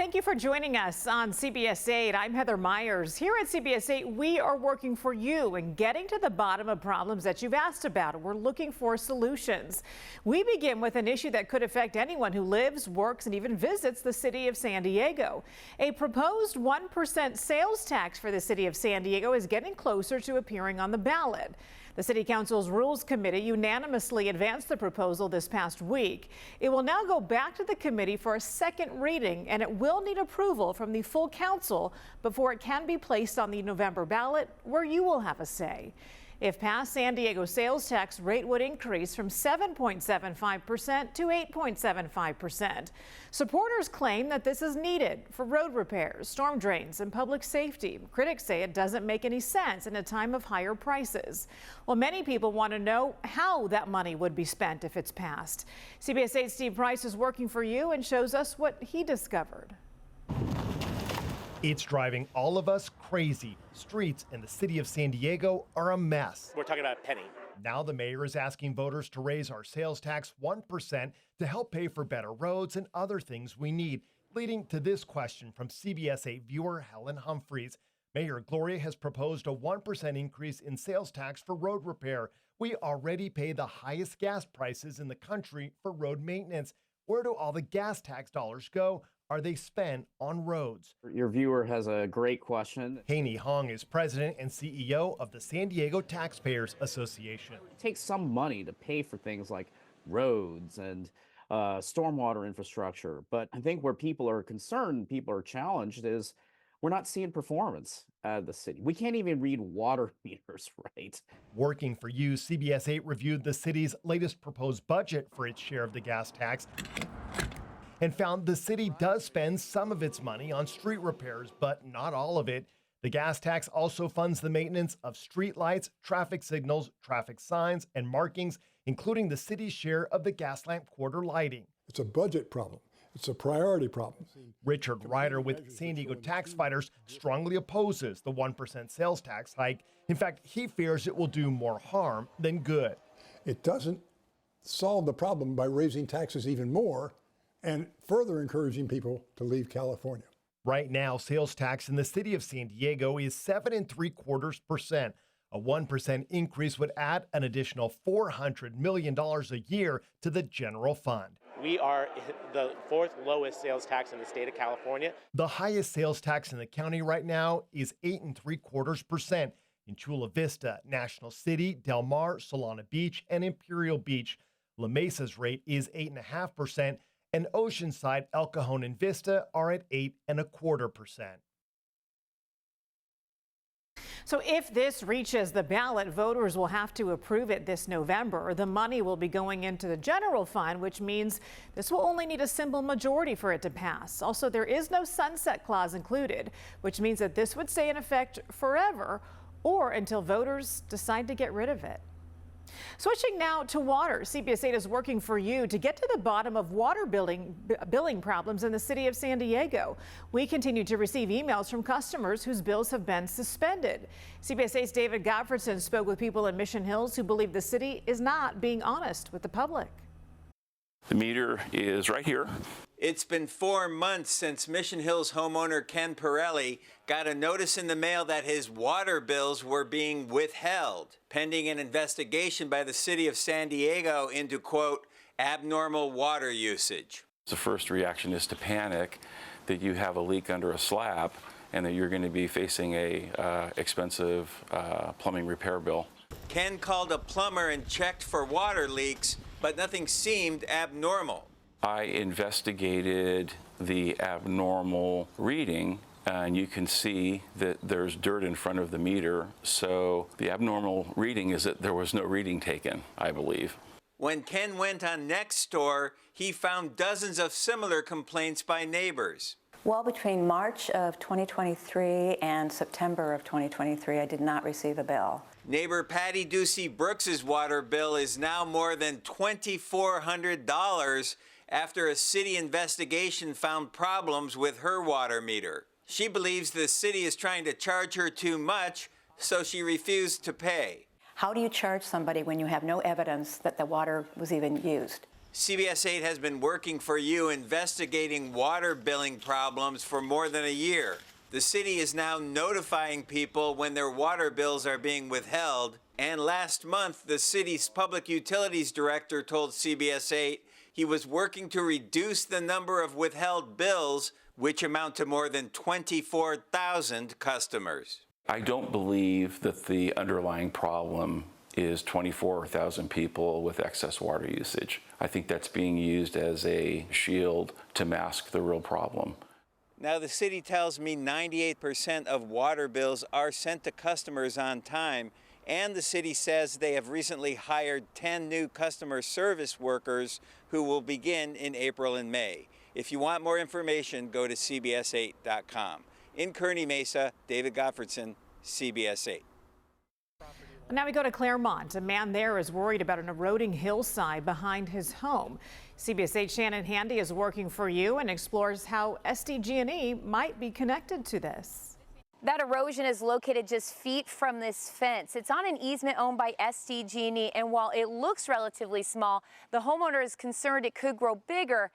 Thank you for joining us on CBS 8. I'm Heather Myers. Here at CBS 8, we are working for you and getting to the bottom of problems that you've asked about. We're looking for solutions. We begin with an issue that could affect anyone who lives, works, and even visits the city of San Diego. A proposed 1% sales tax for the city of San Diego is getting closer to appearing on the ballot. The City Council's Rules Committee unanimously advanced the proposal this past week. It will now go back to the committee for a second reading, and it will need approval from the full council before it can be placed on the November ballot, where you will have a say. If passed, San Diego's sales tax rate would increase from 7.75% to 8.75%. Supporters claim that this is needed for road repairs, storm drains, and public safety. Critics say it doesn't make any sense in a time of higher prices. Well, many people want to know how that money would be spent if it's passed. CBS 8's Steve Price is working for you and shows us what he discovered. It's driving all of us crazy. Streets in the city of San Diego are a mess. We're talking about a penny. Now the mayor is asking voters to raise our sales tax 1% to help pay for better roads and other things we need, leading to this question from CBS 8 viewer Helen Humphreys. Mayor Gloria has proposed a 1% increase in sales tax for road repair. We already pay the highest gas prices in the country for road maintenance. Where do all the gas tax dollars go? Are they spent on roads? Your viewer has a great question. Haney Hong is president and CEO of the San Diego Taxpayers Association. It takes some money to pay for things like roads and stormwater infrastructure. But I think where people are concerned, people are challenged, is we're not seeing performance out of the city. We can't even read water meters right. Working for you, CBS 8 reviewed the city's latest proposed budget for its share of the gas tax and found the city does spend some of its money on street repairs, but not all of it. The gas tax also funds the maintenance of street lights, traffic signals, traffic signs, and markings, including the city's share of the gas lamp quarter lighting. It's a budget problem. It's a priority problem. Richard Ryder with San Diego Tax Fighters strongly opposes the 1% sales tax hike. In fact, he fears it will do more harm than good. It doesn't solve the problem by raising taxes even more and further encouraging people to leave California. Right now, sales tax in the city of San Diego is 7.75%. A 1% increase would add an additional $400 million a year to the general fund. We are the fourth lowest sales tax in the state of California. The highest sales tax in the county right now is 8.75% in Chula Vista, National City, Del Mar, Solana Beach, and Imperial Beach. La Mesa's rate is 8.5%. And Oceanside, El Cajon, and Vista are at 8.25%. So if this reaches the ballot, voters will have to approve it this November. The money will be going into the general fund, which means this will only need a simple majority for it to pass. Also, there is no sunset clause included, which means that this would stay in effect forever or until voters decide to get rid of it. Switching now to water, CBS 8 is working for you to get to the bottom of water billing problems in the city of San Diego. We continue to receive emails from customers whose bills have been suspended. CBS 8's David Gottfredson spoke with people in Mission Hills who believe the city is not being honest with the public. The meter is right here. It's been 4 months since Mission Hills homeowner Ken Pirelli got a notice in the mail that his water bills were being withheld, pending an investigation by the city of San Diego into, quote, abnormal water usage. The first reaction is to panic that you have a leak under a slab and that you're going to be facing a expensive plumbing repair bill. Ken called a plumber and checked for water leaks, but nothing seemed abnormal. I investigated the abnormal reading, and you can see that there's dirt in front of the meter. So the abnormal reading is that there was no reading taken, I believe. When Ken went on Nextdoor, he found dozens of similar complaints by neighbors. Well, between March of 2023 and September of 2023, I did not receive a bill. Neighbor Patty Ducey Brooks's water bill is now more than $2,400 after a city investigation found problems with her water meter. She believes the city is trying to charge her too much, so she refused to pay. How do you charge somebody when you have no evidence that the water was even used? CBS 8 has been working for you investigating water billing problems for more than a year. The city is now notifying people when their water bills are being withheld. And last month, the city's public utilities director told CBS 8 he was working to reduce the number of withheld bills, which amount to more than 24,000 customers. I don't believe that the underlying problem is 24,000 people with excess water usage. I think that's being used as a shield to mask the real problem. Now, the city tells me 98% of water bills are sent to customers on time, and the city says they have recently hired 10 new customer service workers who will begin in April and May. If you want more information, go to cbs8.com. In Kearney Mesa, David Gottfredson, CBS 8. Now we go to Claremont. A man there is worried about an eroding hillside behind his home. CBS 8 Shannon Handy is working for you and explores how SDG&E might be connected to this. That erosion is located just feet from this fence. It's on an easement owned by SDG&E, and while it looks relatively small, the homeowner is concerned it could grow bigger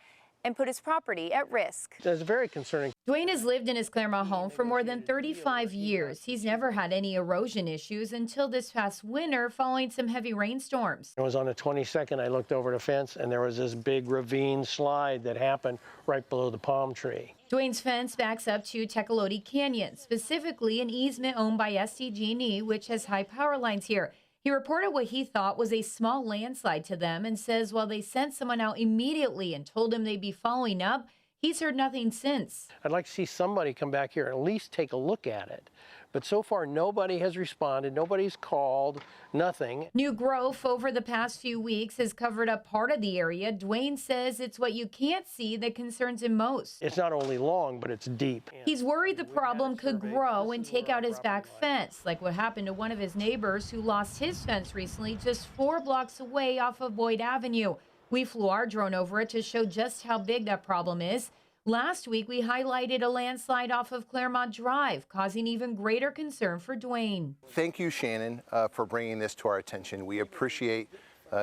and put his property at risk. That's very concerning. Dwayne has lived in his Claremont home for more than 35 years. He's never had any erosion issues until this past winter following some heavy rainstorms. It was on the 22nd, I looked over the fence and there was this big ravine slide that happened right below the palm tree. Dwayne's fence backs up to Tecolote Canyon, specifically an easement owned by SDG&E, which has high power lines here. He reported what he thought was a small landslide to them and says while they sent someone out immediately and told him they'd be following up, he's heard nothing since. I'd like to see somebody come back here and at least take a look at it. But so far, nobody has responded. Nobody's called, nothing. New growth over the past few weeks has covered up part of the area. Dwayne says it's what you can't see that concerns him most. It's not only long, but it's deep. He's worried the problem could grow and take out his back fence, like what happened to one of his neighbors who lost his fence recently just 4 blocks away off of Boyd Avenue. We flew our drone over it to show just how big that problem is. Last week, we highlighted a landslide off of Claremont Drive, causing even greater concern for Dwayne. Thank you, Shannon, for bringing this to our attention. We appreciate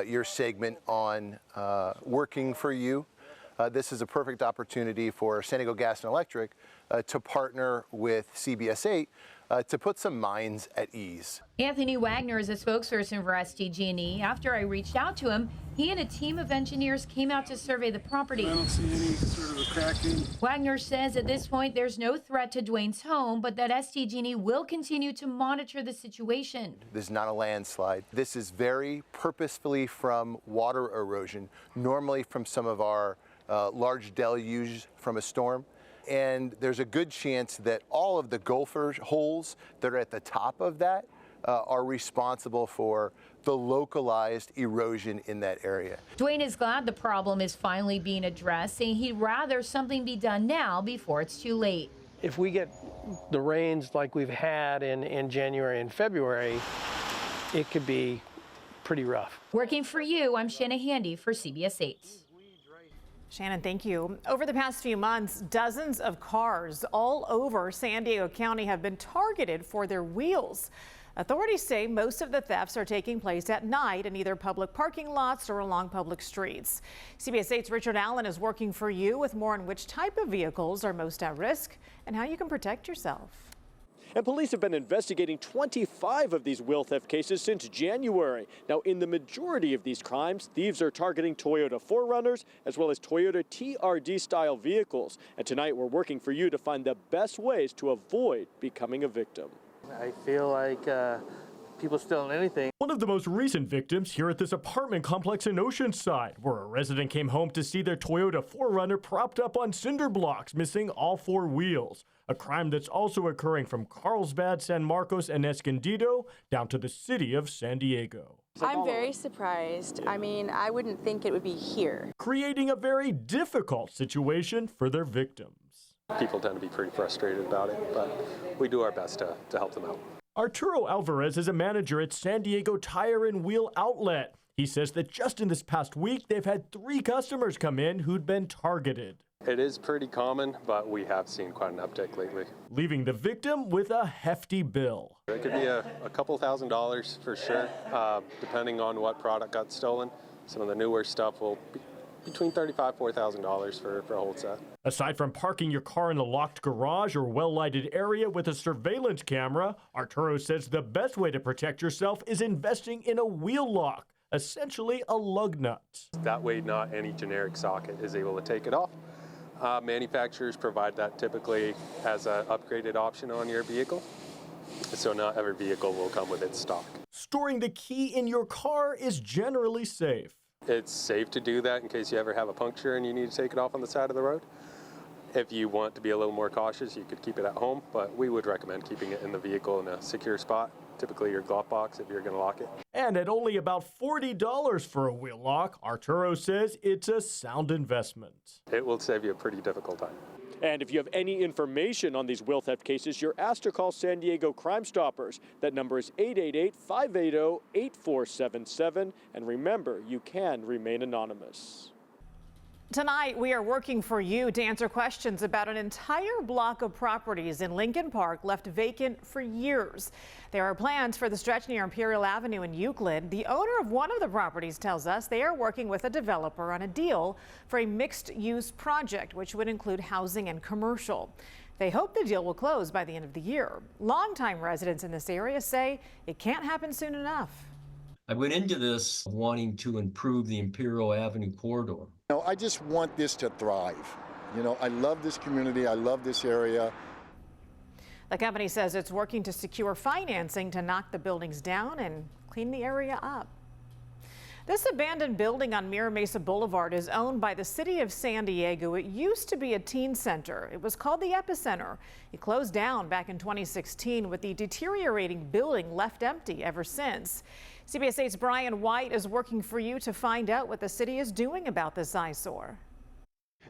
your segment on working for you. This is a perfect opportunity for San Diego Gas and Electric to partner with CBS 8 to put some minds at ease. Anthony Wagner is a spokesperson for SDG&E. After I reached out to him, he and a team of engineers came out to survey the property. I don't see any sort of a cracking. Wagner says at this point there's no threat to Dwayne's home, but that SDG&E will continue to monitor the situation. This is not a landslide. This is very purposefully from water erosion, normally from some of our large deluge from a storm. And there's a good chance that all of the gopher holes that are at the top of that are responsible for the localized erosion in that area. Dwayne is glad the problem is finally being addressed, saying he'd rather something be done now before it's too late. If we get the rains like we've had in January and February, it could be pretty rough. Working for you, I'm Shannon Handy for CBS 8. Shannon, thank you. Over the past few months, dozens of cars all over San Diego County have been targeted for their wheels. Authorities say most of the thefts are taking place at night in either public parking lots or along public streets. CBS 8's Richard Allen is working for you with more on which type of vehicles are most at risk and how you can protect yourself. And police have been investigating 25 of these wheel theft cases since January. Now, in the majority of these crimes, thieves are targeting Toyota 4Runners as well as Toyota TRD-style vehicles. And tonight, we're working for you to find the best ways to avoid becoming a victim. I feel like people stealing anything. One of the most recent victims here at this apartment complex in Oceanside, where a resident came home to see their Toyota 4Runner propped up on cinder blocks, missing all 4 wheels. A crime that's also occurring from Carlsbad, San Marcos, and Escondido down to the city of San Diego. I'm very surprised. I mean, I wouldn't think it would be here. Creating a very difficult situation for their victims. People tend to be pretty frustrated about it, but we do our best to help them out. Arturo Alvarez is a manager at San Diego Tire and Wheel Outlet. He says that just in this past week, they've had 3 customers come in who'd been targeted. It is pretty common, but we have seen quite an uptick lately. Leaving the victim with a hefty bill. It could be a couple $1,000s for sure, depending on what product got stolen. Some of the newer stuff will between $35,000 $4,000 for a whole set. Aside from parking your car in a locked garage or well-lighted area with a surveillance camera, Arturo says the best way to protect yourself is investing in a wheel lock, essentially a lug nut. That way not any generic socket is able to take it off. Manufacturers provide that typically as an upgraded option on your vehicle, so not every vehicle will come with its stock. Storing the key in your car is generally safe. It's safe to do that in case you ever have a puncture and you need to take it off on the side of the road. If you want to be a little more cautious, you could keep it at home, but we would recommend keeping it in the vehicle in a secure spot, typically your glove box if you're going to lock it. And at only about $40 for a wheel lock, Arturo says it's a sound investment. It will save you a pretty difficult time. And if you have any information on these wheel theft cases, you're asked to call San Diego Crime Stoppers. That number is 888-580-8477. And remember, you can remain anonymous. Tonight, we are working for you to answer questions about an entire block of properties in Lincoln Park left vacant for years. There are plans for the stretch near Imperial Avenue in Euclid. The owner of one of the properties tells us they are working with a developer on a deal for a mixed-use project, which would include housing and commercial. They hope the deal will close by the end of the year. Longtime residents in this area say it can't happen soon enough. I went into this wanting to improve the Imperial Avenue corridor. I just want this to thrive. I love this community. I love this area. The company says it's working to secure financing to knock the buildings down and clean the area up. This abandoned building on Mira Mesa Boulevard is owned by the city of San Diego. It used to be a teen center. It was called the Epicenter. It closed down back in 2016 with the deteriorating building left empty ever since. CBS 8's Brian White is working for you to find out what the city is doing about this eyesore.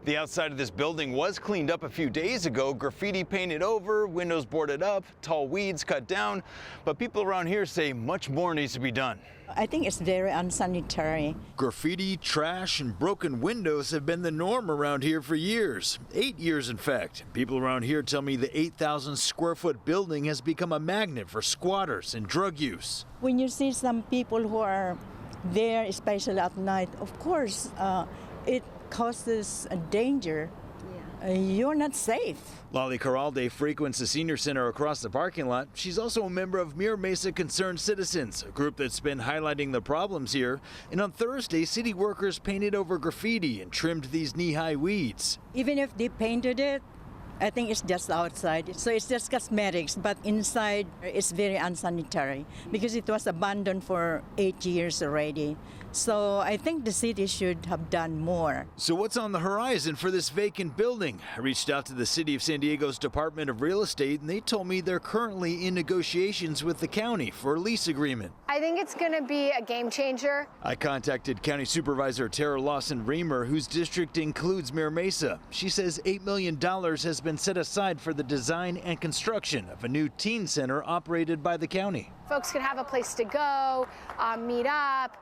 The outside of this building was cleaned up a few days ago. Graffiti painted over, windows boarded up, tall weeds cut down. But people around here say much more needs to be done. I think it's very unsanitary. Graffiti, trash, and broken windows have been the norm around here for years. 8 years, in fact. People around here tell me the 8,000 square foot building has become a magnet for squatters and drug use. When you see some people who are there, especially at night, of course, it causes a danger. You're not safe. Lali Caralde frequents the senior center across the parking lot. She's also a member of Mira Mesa Concerned Citizens, a group that's been highlighting the problems here. And on Thursday, city workers painted over graffiti and trimmed these knee-high weeds. Even if they painted it, I think it's just outside. So it's just cosmetics, but inside it's very unsanitary because it was abandoned for 8 years already. So I think the city should have done more. So what's on the horizon for this vacant building? I reached out to the City of San Diego's Department of Real Estate, and they told me they're currently in negotiations with the county for a lease agreement. I think it's going to be a game changer. I contacted County Supervisor Tara Lawson-Reamer, whose district includes Mira Mesa. She says $8 million has been set aside for the design and construction of a new teen center operated by the county. Folks can have a place to go, meet up,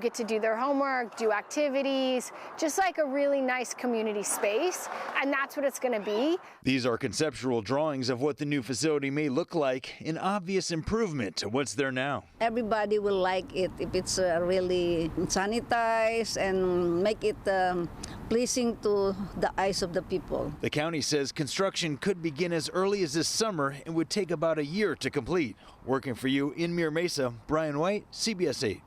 get to do their homework, do activities, just like a really nice community space, and that's what it's going to be. These are conceptual drawings of what the new facility may look like, an obvious improvement to what's there now. Everybody will like it if it's really sanitized and make it pleasing to the eyes of the people. The county says construction could begin as early as this summer and would take about a year to complete. Working for you in Mira Mesa, Brian White, CBS 8.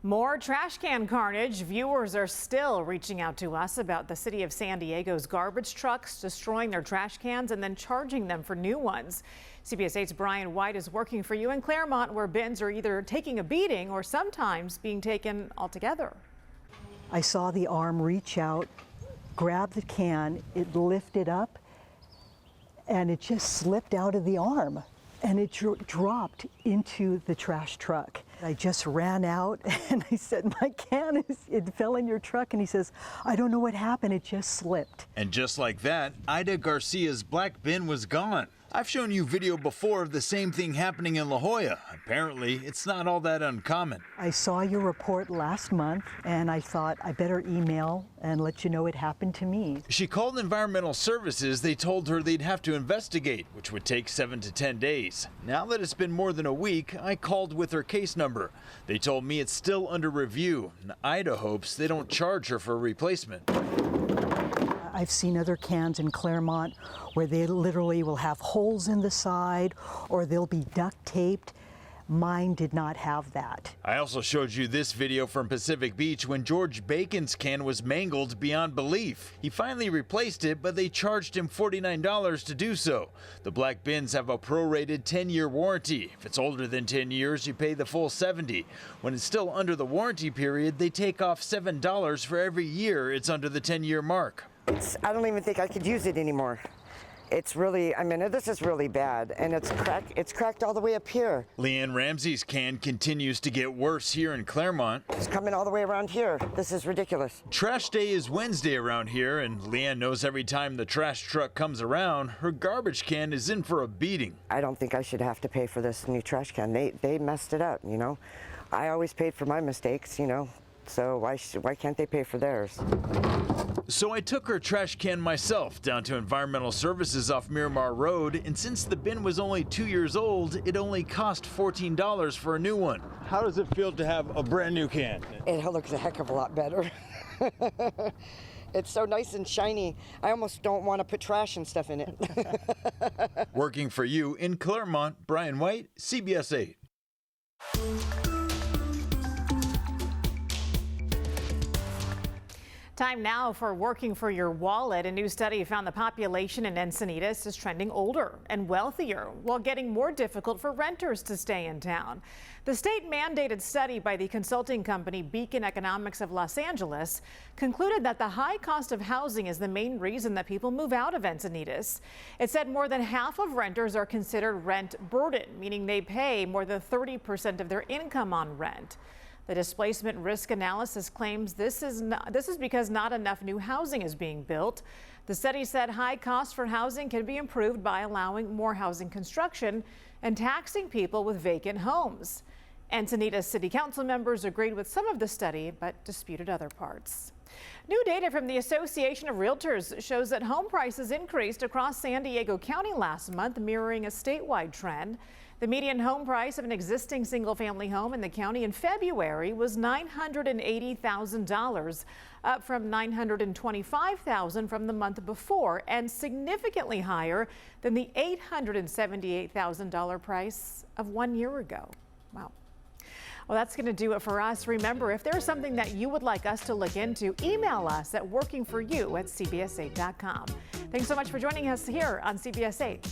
More trash can carnage. Viewers are still reaching out to us about the city of San Diego's garbage trucks destroying their trash cans and then charging them for new ones. CBS 8's Brian White is working for you in Claremont, where bins are either taking a beating or sometimes being taken altogether. I saw the arm reach out, grab the can, it lifted up, and it just slipped out of the arm. And it dropped into the trash truck. I just ran out and I said, my can it fell in your truck. And he says, I don't know what happened, it just slipped. And just like that, Ida Garcia's black bin was gone. I've shown you video before of the same thing happening in La Jolla. Apparently, it's not all that uncommon. I saw your report last month, and I thought I better email and let you know it happened to me. She called Environmental Services. They told her they'd have to investigate, which would take 7 to 10 days. Now that it's been more than a week, I called with her case number. They told me it's still under review, and Ida hopes they don't charge her for a replacement. I've seen other cans in Claremont where they literally will have holes in the side or they'll be duct taped. Mine did not have that. I also showed you this video from Pacific Beach when George Bacon's can was mangled beyond belief. He finally replaced it, but they charged him $49 to do so. The black bins have a prorated 10-year warranty. If it's older than 10 years, you pay the full $70. When it's still under the warranty period, they take off $7 for every year it's under the 10-year mark. I don't even think I could use it anymore. It's really, I mean, this is really bad, and it's cracked all the way up here. Leanne Ramsey's can continues to get worse here in Claremont. It's coming all the way around here. This is ridiculous. Trash day is Wednesday around here, and Leanne knows every time the trash truck comes around, her garbage can is in for a beating. I don't think I should have to pay for this new trash can. They messed it up, you know. I always paid for my mistakes, you know, so why can't they pay for theirs? So I took her trash can myself down to Environmental Services off Miramar Road, and since the bin was only 2 years old, it only cost $14 for a new one. How does it feel to have a brand new can? It looks a heck of a lot better. It's so nice and shiny. I almost don't want to put trash and stuff in it. Working for you in Claremont, Brian White, CBS 8. Time now for working for your wallet. A new study found the population in Encinitas is trending older and wealthier, while getting more difficult for renters to stay in town. The state-mandated study by the consulting company Beacon Economics of Los Angeles concluded that the high cost of housing is the main reason that people move out of Encinitas. It said more than half of renters are considered rent burden, meaning they pay more than 30% of their income on rent. The displacement risk analysis claims this is because not enough new housing is being built. The study said high costs for housing can be improved by allowing more housing construction and taxing people with vacant homes. Encinitas City Council members agreed with some of the study, but disputed other parts. New data from the Association of Realtors shows that home prices increased across San Diego County last month, mirroring a statewide trend. The median home price of an existing single-family home in the county in February was $980,000, up from $925,000 from the month before, and significantly higher than the $878,000 price of 1 year ago. Wow. Well, that's going to do it for us. Remember, if there's something that you would like us to look into, email us at workingforyou@cbs8.com. Thanks so much for joining us here on CBS 8.